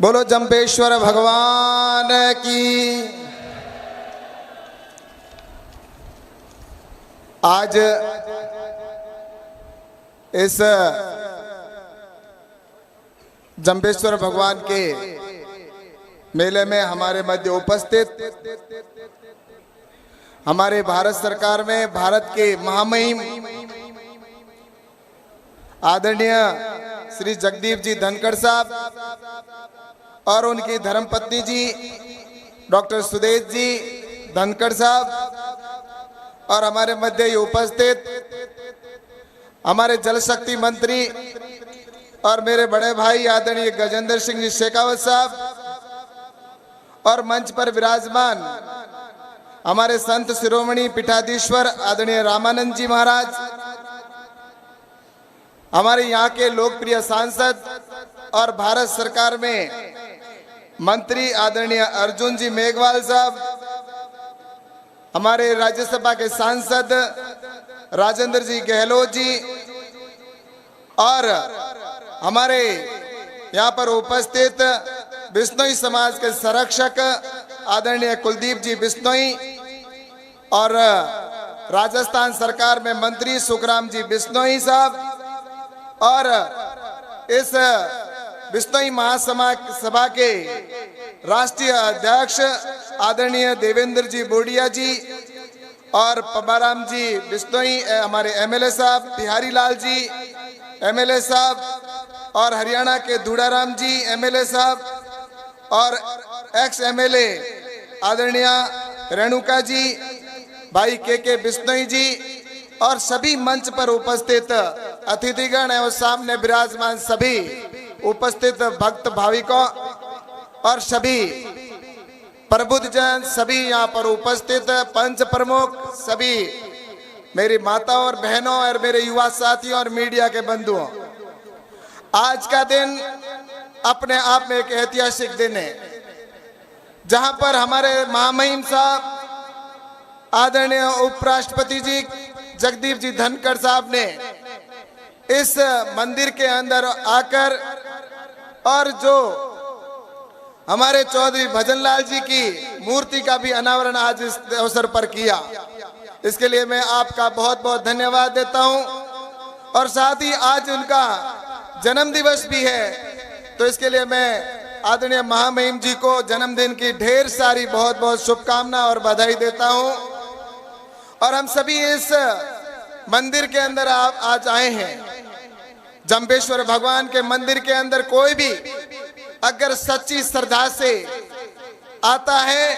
बोलो जंबेश्वर भगवान की। आज इस जंबेश्वर भगवान के मेले में हमारे मध्य उपस्थित हमारे भारत सरकार में भारत के महामहिम आदरणीय श्री जगदीप जी धनखड़ साहब और उनकी धर्मपत्नी जी डॉक्टर सुदेश जी धनखड़ साहब और हमारे मध्य उपस्थित हमारे जल शक्ति मंत्री और मेरे बड़े भाई आदरणीय गजेंद्र सिंह जी शेखावत साहब और मंच पर विराजमान हमारे संत शिरोमणि पीठाधीश्वर आदरणीय रामानंद जी महाराज, हमारे यहाँ के लोकप्रिय सांसद और भारत सरकार में मंत्री आदरणीय अर्जुन जी मेघवाल साहब, हमारे राज्यसभा के सांसद राजेंद्र जी गहलोत जी और हमारे यहाँ पर उपस्थित बिश्नोई समाज के संरक्षक आदरणीय कुलदीप जी बिश्नोई और राजस्थान सरकार में मंत्री सुखराम जी बिश्नोई साहब और इस बिश्नोई महासभा के राष्ट्रीय अध्यक्ष आदरणीय देवेंद्र जी बोडिया जी और पबाराम जी बिश्नोई, हमारे एमएलए साहब बिहारी लाल जी एमएलए साहब और हरियाणा के धूड़ाराम जी एमएलए साहब और एक्स एमएलए आदरणीय रेणुका जी, भाई के बिश्नोई जी और सभी मंच पर उपस्थित अतिथिगण एवं सामने विराजमान सभी उपस्थित भक्त भाविकों और सभी प्रबुद्ध जन, सभी यहाँ पर उपस्थित पंच प्रमुख, सभी मेरी माताओं और बहनों और मेरे युवा साथियों और मीडिया के बंधुओं, आज का दिन अपने आप में एक ऐतिहासिक दिन है जहां पर हमारे महामहिम साहब आदरणीय उपराष्ट्रपति जी जगदीप जी धनखड़ साहब ने इस मंदिर के अंदर आकर और जो हमारे चौधरी भजनलाल जी की मूर्ति का भी अनावरण आज इस अवसर पर किया। इसके लिए मैं आपका बहुत बहुत धन्यवाद देता हूं और साथ ही आज उनका जन्म दिवस भी है, तो इसके लिए मैं आदरणीय महामहिम जी को जन्मदिन की ढेर सारी बहुत बहुत शुभकामना और बधाई देता हूं। और हम सभी इस मंदिर के अंदर आज आए हैं। जंबेश्वर भगवान के मंदिर के अंदर कोई भी अगर सच्ची श्रद्धा से आता है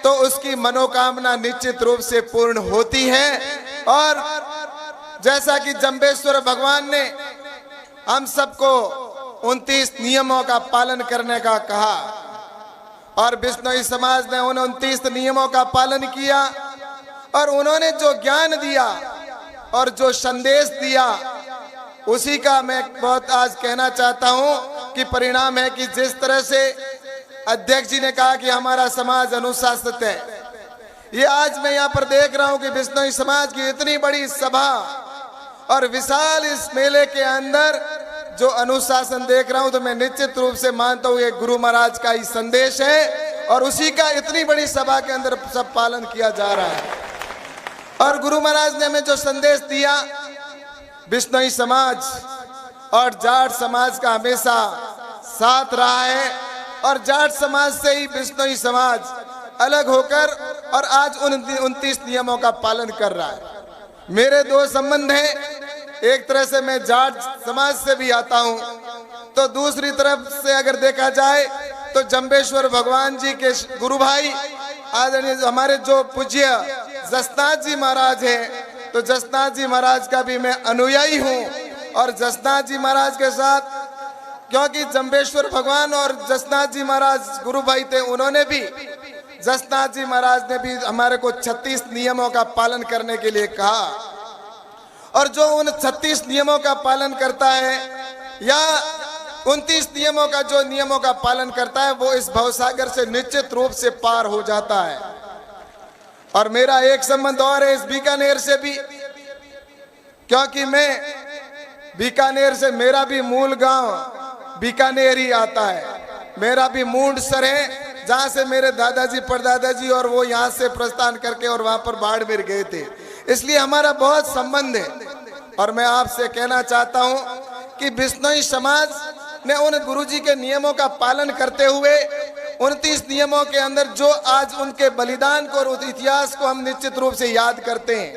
तो उसकी मनोकामना निश्चित रूप से पूर्ण होती है। और जैसा कि जंबेश्वर भगवान ने हम सबको 29 नियमों का पालन करने का कहा और बिश्नोई समाज ने उन 29 नियमों का पालन किया और उन्होंने जो ज्ञान दिया और जो संदेश दिया उसी का मैं बहुत आज कहना चाहता हूं कि परिणाम है कि जिस तरह से अध्यक्ष जी ने कहा कि हमारा समाज अनुशासित है, ये आज मैं यहाँ पर देख रहा हूं कि बिश्नोई समाज की इतनी बड़ी सभा और विशाल इस मेले के अंदर जो अनुशासन देख रहा हूं तो मैं निश्चित रूप से मानता हूं ये गुरु महाराज का ही संदेश है और उसी का इतनी बड़ी सभा के अंदर सब पालन किया जा रहा है। और गुरु महाराज ने हमें जो संदेश दिया, बिश्नोई समाज और जाट समाज का हमेशा साथ रहा है और जाट समाज से ही बिश्नोई समाज अलग होकर और आज 29 नियमों का पालन कर रहा है। मेरे दो संबंध हैं, एक तरह से मैं जाट समाज से भी आता हूं, तो दूसरी तरफ से अगर देखा जाए तो जंबेश्वर भगवान जी के गुरु भाई आदरणीय हमारे जो पूज्य जसनाथ जी महाराज हैं, तो जसनाथ जी महाराज का भी मैं अनुयायी हूं और जसनाथ जी महाराज के साथ, क्योंकि जंबेश्वर भगवान और जसनाथ जी महाराज गुरु भाई थे, उन्होंने भी जसनाथ जी महाराज ने भी हमारे को 36 नियमों का पालन करने के लिए कहा और जो उन 36 नियमों का पालन करता है या 29 नियमों का जो नियमों का पालन करता है वो इस भवसागर से निश्चित रूप से पार हो जाता है। और मेरा एक संबंध और है इस बीकानेर से भी, क्योंकि मैं बीकानेर से, मेरा भी मूल गांव बीकानेर ही आता है। मेरा भी मूड सर है, जहाँ से मेरे दादाजी परदादाजी और वो यहाँ से प्रस्थान करके और वहाँ पर बाड़मेर गए थे, इसलिए हमारा बहुत संबंध है। और मैं आपसे कहना चाहता हूँ कि बिश्नोई समाज ने उन गुरुजी के नियमों का पालन करते हुए 29 नियमों के अंदर जो आज उनके बलिदान को और उस इतिहास को हम निश्चित रूप से याद करते हैं।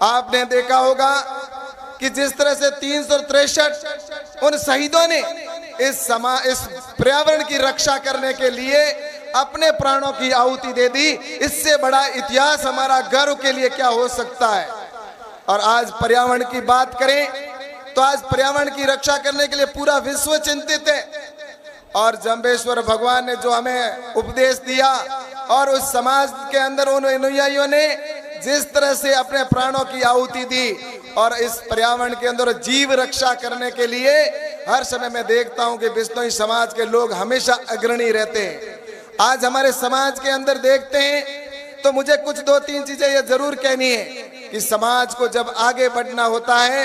आपने देखा होगा कि जिस तरह से 363 उन शहीदों ने इस पर्यावरण की रक्षा करने के लिए अपने प्राणों की आहुति दे दी, इससे बड़ा इतिहास हमारा गर्व के लिए क्या हो सकता है। और आज पर्यावरण की बात करें तो आज पर्यावरण की रक्षा करने के लिए पूरा विश्व चिंतित है। और जम्बेश्वर भगवान ने जो हमें उपदेश दिया और उस समाज के अंदर उन अनुयायियों ने जिस तरह से अपने प्राणों की आहुति दी और इस पर्यावरण के अंदर जीव रक्षा करने के लिए हर समय मैं देखता हूं कि बिश्नोई समाज के लोग हमेशा अग्रणी रहते हैं। आज हमारे समाज के अंदर देखते हैं तो मुझे कुछ 2-3 चीजें ये जरूर कहनी है कि समाज को जब आगे बढ़ना होता है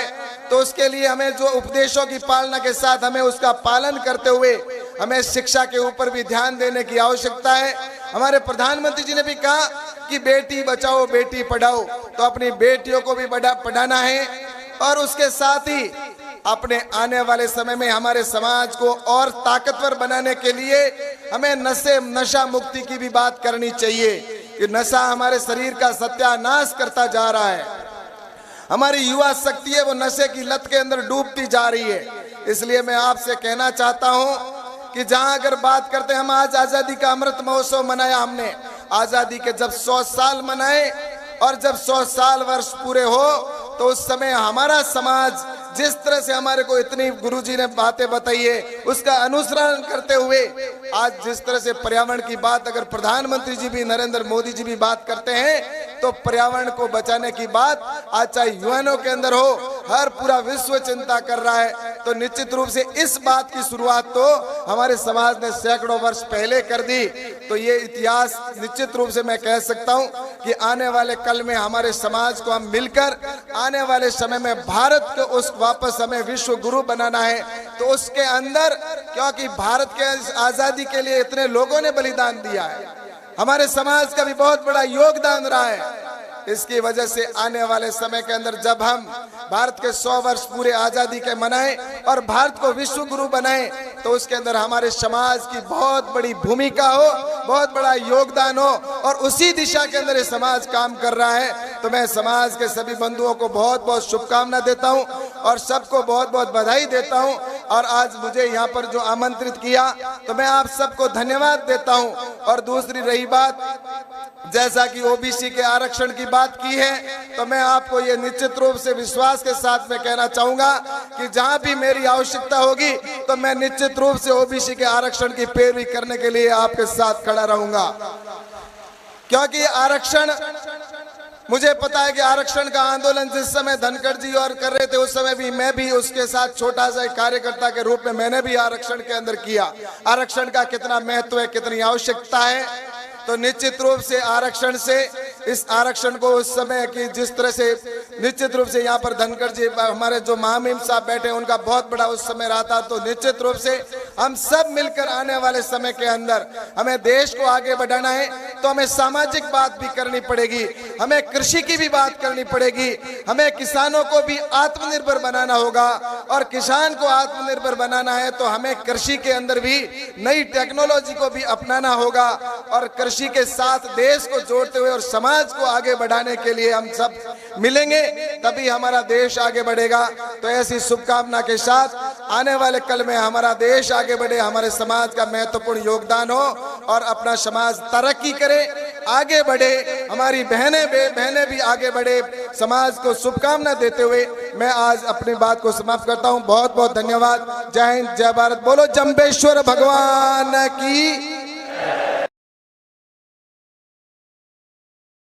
तो उसके लिए हमें जो उपदेशों की पालना के साथ हमें उसका पालन करते हुए हमें शिक्षा के ऊपर भी ध्यान देने की आवश्यकता है। हमारे प्रधानमंत्री जी ने भी कहा कि बेटी बचाओ बेटी पढ़ाओ, तो अपनी बेटियों को भी पढ़ाना है और उसके साथ ही अपने आने वाले समय में हमारे समाज को और ताकतवर बनाने के लिए हमें नशा मुक्ति की भी बात करनी चाहिए कि नशा हमारे शरीर का सत्यानाश करता जा रहा है। हमारी युवा शक्ति है वो नशे की लत के अंदर डूबती जा रही है। इसलिए मैं आपसे कहना चाहता हूं कि जहां अगर बात करते हैं, हम आज आजादी का अमृत महोत्सव मनाया, हमने आजादी के जब 100 साल मनाए और जब 100 साल वर्ष पूरे हो तो उस समय हमारा समाज जिस तरह से हमारे को इतनी गुरुजी ने बातें बताई है उसका अनुसरण करते हुए आज जिस तरह से पर्यावरण की बात अगर प्रधानमंत्री जी भी नरेंद्र मोदी जी भी बात करते हैं तो पर्यावरण को बचाने की बात आज चाहे यूएनओ के अंदर हो, हर पूरा विश्व चिंता कर रहा है। तो निश्चित रूप से इस बात की शुरुआत तो हमारे समाज ने सैकड़ों वर्ष पहले कर दी। तो ये इतिहास निश्चित रूप से मैं कह सकता हूँ कि आने वाले कल में हमारे समाज को हम मिलकर आने वाले समय में भारत को उस वापस हमें विश्व गुरु बनाना है। तो उसके अंदर क्योंकि भारत के आजादी के लिए इतने लोगों ने बलिदान दिया है, हमारे समाज का भी बहुत बड़ा योगदान रहा है। इसकी वजह से आने वाले समय के अंदर जब हम भारत के 100 वर्ष पूरे आजादी के मनाएं और भारत को विश्व गुरु बनाएं तो उसके अंदर हमारे समाज की बहुत बड़ी भूमिका हो, बहुत बड़ा योगदान हो और उसी दिशा के अंदर ये समाज काम कर रहा है। तो मैं समाज के सभी बंधुओं को बहुत बहुत शुभकामना देता हूं और सबको बहुत बहुत बधाई देता हूं। और आज मुझे यहाँ पर जो आमंत्रित किया तो मैं आप सबको धन्यवाद देता हूं। और दूसरी रही बात, जैसा कि ओबीसी के आरक्षण की बात की है तो मैं आपको ये निश्चित रूप से विश्वास के साथ में कहना चाहूंगा कि जहां भी मेरी आवश्यकता होगी तो मैं निश्चित रूप से ओबीसी के आरक्षण की पैरवी करने के लिए आपके साथ खड़ा रहूंगा। क्योंकि आरक्षण, मुझे पता है कि आरक्षण का आंदोलन जिस समय धनखड़ जी और कर रहे थे उस समय भी मैं भी उसके साथ छोटा सा एक कार्यकर्ता के रूप में मैंने भी आरक्षण के अंदर किया। आरक्षण का कितना महत्व है, कितनी आवश्यकता है। तो निश्चित रूप से आरक्षण से इस आरक्षण को उस समय की जिस तरह से निश्चित रूप से यहाँ पर धनखड़ जी हमारे जो महामहिम साहब बैठे उनका बहुत बड़ा उस समय रहा था। तो निश्चित रूप से हम सब मिलकर आने वाले समय के अंदर हमें देश को आगे बढ़ाना है तो हमें सामाजिक बात भी करनी पड़ेगी, हमें कृषि की भी बात करनी पड़ेगी, हमें किसानों को भी आत्मनिर्भर बनाना होगा। और किसान को आत्मनिर्भर बनाना है तो हमें कृषि के अंदर भी नई टेक्नोलॉजी को भी अपनाना होगा और कृषि के साथ देश को जोड़ते हुए और समाज को आगे बढ़ाने के लिए हम सब मिलेंगे, तभी हमारा देश आगे बढ़ेगा। तो ऐसी शुभकामना के साथ आने वाले कल में हमारा देश आगे बढ़े, हमारे समाज का महत्वपूर्ण योगदान हो और अपना समाज तरक्की करे, आगे बढ़े, हमारी बहनें भी आगे बढ़े। समाज को शुभकामना देते हुए मैं आज अपनी बात को समाप्त करता हूं। बहुत बहुत धन्यवाद। जय हिंद, जय भारत। बोलो जम्बेश्वर भगवान की।